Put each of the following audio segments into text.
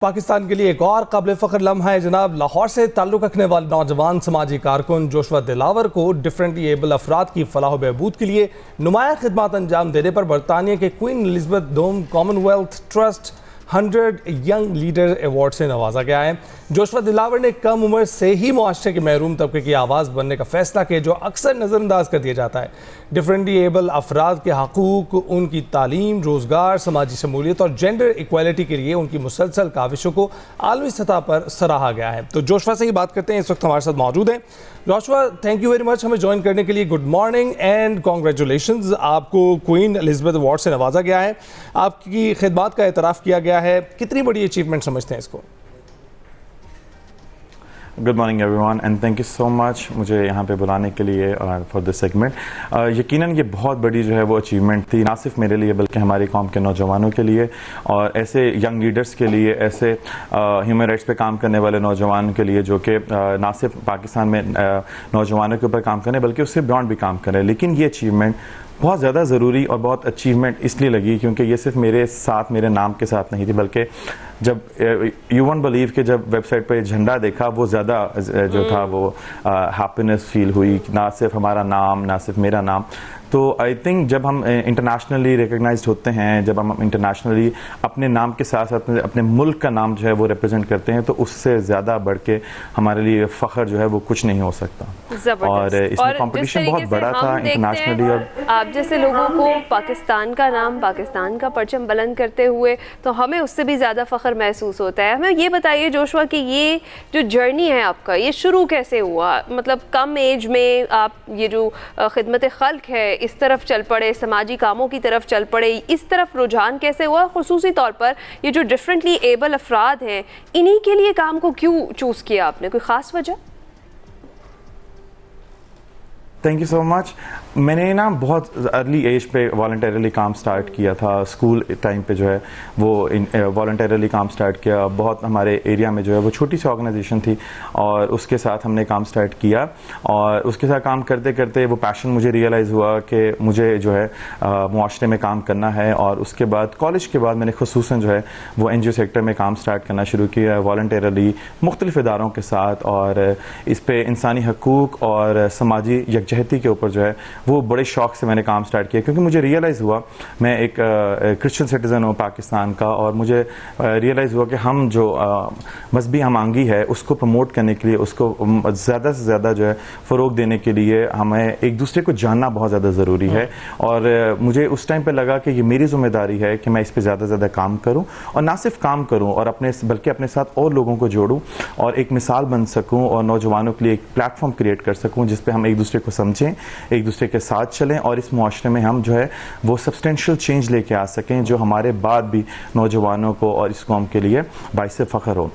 پاکستان کے لیے ایک اور قابل فخر لمحہ ہے جناب، لاہور سے تعلق رکھنے والے نوجوان سماجی کارکن جوشوا دلاور کو ڈفرینٹلی ایبل افراد کی فلاح و بہبود کے لیے نمایاں خدمات انجام دینے پر برطانیہ کے کوئین الزبتھ دوم common wealth trust 100 young leader award سے نوازا گیا ہے۔ جوشوا دلاور نے کم عمر سے ہی معاشرے کے محروم طبقے کی آواز بننے کا فیصلہ کیا، جو اکثر نظر انداز کر دیا جاتا ہے۔ ڈفرینٹلی ایبل افراد کے حقوق، ان کی تعلیم، روزگار، سماجی شمولیت اور جینڈر ایکویلٹی کے لیے ان کی مسلسل کاوشوں کو عالمی سطح پر سراہا گیا ہے۔ تو جوشوا سے ہی بات کرتے ہیں، اس وقت ہمارے ساتھ موجود ہیں۔ Joshua, thank you very much ہمیں جوائن کرنے کے لیے۔ گڈ مارننگ اینڈ کانگریچولیشنز، آپ کو کوئین الزبتھ ایوارڈ سے نوازا گیا ہے، آپ کی خدمات کا اعتراف کیا گیا ہے، کتنی بڑی اچیومنٹ سمجھتے ہیں اس کو؟ Good morning everyone and thank you so much مجھے یہاں پہ بلانے کے لیے فار دس سیگمنٹ۔ یقیناً یہ بہت بڑی جو ہے وہ اچیومنٹ تھی، نہ صرف میرے لیے بلکہ ہماری قوم کے نوجوانوں کے لیے اور ایسے ینگ لیڈرز کے لیے، ایسے ہیومن رائٹس پہ کام کرنے والے نوجوانوں کے لیے جو کہ نہ صرف پاکستان میں نوجوانوں کے اوپر کام کریں بلکہ اس سے بیانڈ بھی کام کریں۔ لیکن یہ اچیومنٹ بہت زیادہ ضروری اور بہت اچیومنٹ اس لیے لگی کیونکہ یہ صرف میرے ساتھ، میرے نام کے ساتھ نہیں تھی، بلکہ جب یو وونٹ بلیو کہ جب ویب سائٹ پہ جھنڈا دیکھا وہ زیادہ جو تھا وہ ہیپینس فیل ہوئی، نہ صرف ہمارا نام، نہ صرف میرا نام۔ تو آئی تھنک جب ہم انٹرنیشنلی ریکگنائزڈ ہوتے ہیں، جب ہم انٹرنیشنلی اپنے نام کے ساتھ ساتھ اپنے ملک کا نام جو ہے وہ ریپرزینٹ کرتے ہیں، تو اس سے زیادہ بڑھ کے ہمارے لیے فخر جو ہے وہ کچھ نہیں ہو سکتا۔ اور اس میں کمپٹیشن بہت بڑا تھا انٹرنیشنلی، اور آپ جیسے لوگوں کو پاکستان کا نام، پاکستان کا پرچم بلند کرتے ہوئے تو ہمیں اس سے بھی زیادہ فخر محسوس ہوتا ہے۔ ہمیں یہ بتائیے جوشوا کہ یہ جو جرنی ہے آپ کا، یہ شروع کیسے ہوا؟ مطلب کم ایج میں آپ یہ جو خدمت خلق ہے اس طرف چل پڑے، سماجی کاموں کی طرف چل پڑے، اس طرف رجحان کیسے ہوا؟ خصوصی طور پر یہ جو ڈفرینٹلی ایبل افراد ہیں، انہی کے لیے کام کو کیوں چوز کیا آپ نے؟ کوئی خاص وجہ؟ تھینک یو سو مچ۔ میں نے نا بہت ارلی ایج پہ والنٹیرلی کام سٹارٹ کیا تھا، اسکول ٹائم پہ جو ہے وہ والنٹیرلی کام سٹارٹ کیا۔ بہت ہمارے ایریا میں جو ہے وہ چھوٹی سی آرگنائزیشن تھی اور اس کے ساتھ ہم نے کام سٹارٹ کیا، اور اس کے ساتھ کام کرتے کرتے وہ پیشن مجھے ریئلائز ہوا کہ مجھے جو ہے معاشرے میں کام کرنا ہے۔ اور اس کے بعد کالج کے بعد میں نے خصوصاً جو ہے وہ این جی او سیکٹر میں کام سٹارٹ کرنا شروع کیا والنٹیرلی مختلف اداروں کے ساتھ، اور اس پہ انسانی حقوق اور سماجی یکجہتی کے اوپر جو ہے وہ بڑے شوق سے میں نے کام سٹارٹ کیا، کیونکہ مجھے ریئلائز ہوا میں ایک کرسچن سٹیزن ہوں پاکستان کا، اور مجھے ریئلائز ہوا کہ ہم جو مذہبی ہم آہنگی ہے اس کو پروموٹ کرنے کے لیے، اس کو زیادہ سے زیادہ جو ہے فروغ دینے کے لیے ہمیں ایک دوسرے کو جاننا بہت زیادہ ضروری ہے۔ اور مجھے اس ٹائم پہ لگا کہ یہ میری ذمہ داری ہے کہ میں اس پہ زیادہ سے زیادہ کام کروں، اور نہ صرف کام کروں اور بلکہ اپنے ساتھ اور لوگوں کو جوڑوں اور ایک مثال بن سکوں، اور نوجوانوں کے لیے ایک پلیٹ فارم کریٹ کر سکوں جس پہ ہم ایک دوسرے کو سمجھیں، ایک دوسرے کے ساتھ چلیں، اور اس معاشرے میں ہم جو ہے وہ سبسٹینشیل چینج لے کے آ سکیں جو ہمارے بعد بھی نوجوانوں کو اور اس قوم کے لیے باعث فخر ہو۔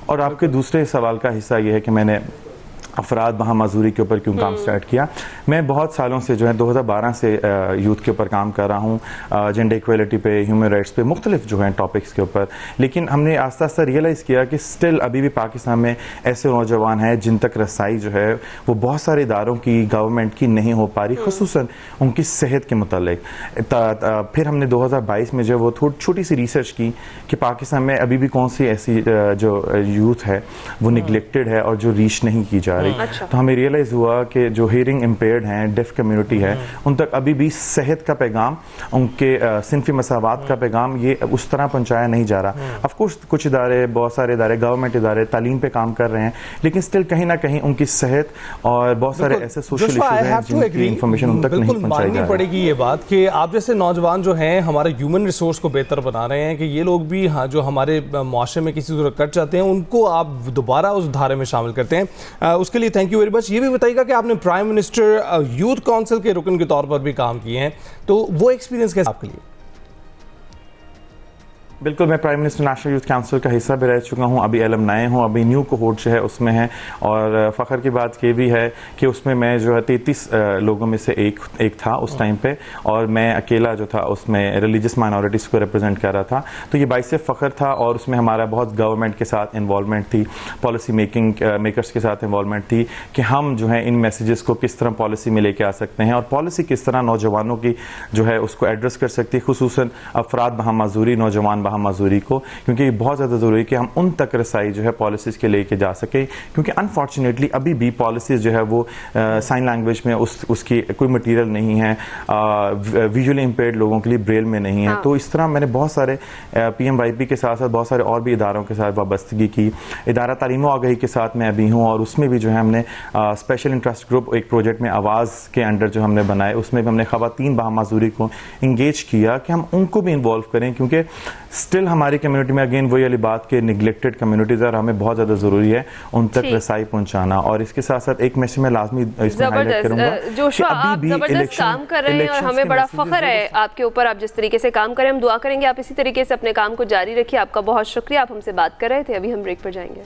اور آپ کے دوسرے سوال کا حصہ یہ ہے کہ میں نے افراد وہاں معذوری کے اوپر کیوں کام سٹارٹ کیا۔ میں بہت سالوں سے جو ہے 2012 سے یوتھ کے اوپر کام کر رہا ہوں، جینڈر ایکویلٹی پہ، ہیومن رائٹس پہ، مختلف جو ہیں ٹاپکس کے اوپر، لیکن ہم نے آہستہ آہستہ ریئلائز کیا کہ اسٹل ابھی بھی پاکستان میں ایسے نوجوان ہیں جن تک رسائی جو ہے وہ بہت سارے اداروں کی، گورنمنٹ کی نہیں ہو پا رہی، خصوصاً ان کی صحت کے متعلق۔ پھر ہم نے 2022 میں جو وہ چھوٹی سی ریسرچ کی کہ پاکستان میں ابھی بھی کون سی ایسی جو یوتھ ہے وہ نگلیکٹڈ ہے اور جو ریچ نہیں کی جا رہی۔ تو ہمیں ریئلائز ہوا کہ جو ہیئرنگ امپیئرڈ ہیں، ڈیف کمیونٹی ہے، ان تک ابھی بھی صحت کا پیغام، ان کے صنفی مساوات کا پیغام یہ اس طرح پہنچایا نہیں جا رہا۔ آف کورس کچھ ادارے، بہت سارے ادارے، گورنمنٹ ادارے تعلیم پہ کام کر رہے ہیں، لیکن اسٹل کہیں نہ کہیں ان کی صحت اور بہت سارے ایسے سوشل ایشوز ہیں جن کی انفارمیشن ان تک نہیں پہنچائی جا رہی۔ پڑے گی یہ بات کہ آپ جیسے نوجوان جو ہیں ہمارے ہیومن ریسورس کو بہتر بنا رہے ہیں، کہ یہ لوگ بھی جو ہمارے معاشرے میں کسی صورت کٹ جاتے ہیں ان کو آپ دوبارہ اس دھارے میں شامل کرتے ہیں، اس کے لیے تھینک یو ویری مچ۔ یہ بھی بتائیے گا کہ آپ نے پرائم منسٹر یوتھ کونسل کے رکن کے طور پر بھی کام کیے ہیں، تو وہ ایکسپیرینس کیسا آپ کے لیے؟ بالکل، میں prime minister national youth council کا حصہ بھی رہ چکا ہوں، ابھی ایلم نئے ہوں، ابھی نیو کوہورٹ جو ہے اس میں ہے، اور فخر کی بات یہ بھی ہے کہ اس میں میں جو ہے 33 لوگوں میں سے ایک تھا اس ٹائم پہ، اور میں اکیلا جو تھا اس میں ریلیجس مائنورٹیز کو ریپرزینٹ کر رہا تھا، تو یہ باعث فخر تھا۔ اور اس میں ہمارا بہت گورنمنٹ کے ساتھ انوالومنٹ تھی، پالیسی میکرز کے ساتھ انوالومنٹ تھی کہ ہم جو ہے ان میسیجز کو کس طرح پالیسی میں لے کے آ سکتے ہیں، اور پالیسی کس طرح نوجوانوں کی جو ہے اس کو ایڈریس کر سکتی ہے، خصوصاً افراد بہا معذوری نوجوان باہم معذوری کو, کیونکہ یہ بہت زیادہ ضروری ہے کہ ہم ان تک رسائی جو ہے پالیسیز کے لے کے جا سکیں, کیونکہ انفارچونیٹلی ابھی بھی پالیسیز جو ہے وہ سائن لینگویج میں اس کی کوئی مٹیریل نہیں ہے, ویژولی امپیئرڈ لوگوں کے لیے بریل میں نہیں ہے. تو اس طرح میں نے بہت سارے PMYP کے ساتھ ساتھ بہت سارے اور بھی اداروں کے ساتھ وابستگی کی. ادارہ تعلیم و آگاہی کے ساتھ میں ابھی ہوں, اور اس میں بھی جو ہے ہم نے اسپیشل انٹرسٹ گروپ ایک پروجیکٹ میں آواز کے انڈر جو ہم نے بنائے, اس میں بھی ہم نے خواتین باہم معذوری کو انگیج کیا کہ ہم ان کو بھی انوالو کریں, کیونکہ اسٹل ہماری کمیونٹی میں اگین وہی والی بات کہ نگلیکٹڈ کمیونٹیز اور ہمیں بہت زیادہ ضروری ہے ان تک رسائی پہنچانا. اور اس کے ساتھ ساتھ ایک میسج میں لازمی اس میں ہائی لائٹ کروں گا, جوشوا آپ زبردست کام کر رہے ہیں اور ہمیں بڑا فخر ہے آپ کے اوپر, آپ جس طریقے سے کام کریں, ہم دعا کریں گے آپ اسی طریقے سے اپنے کام کو جاری رکھیے. آپ کا بہت شکریہ, آپ ہم سے بات کر رہے تھے. ابھی ہم بریک پر جائیں گے.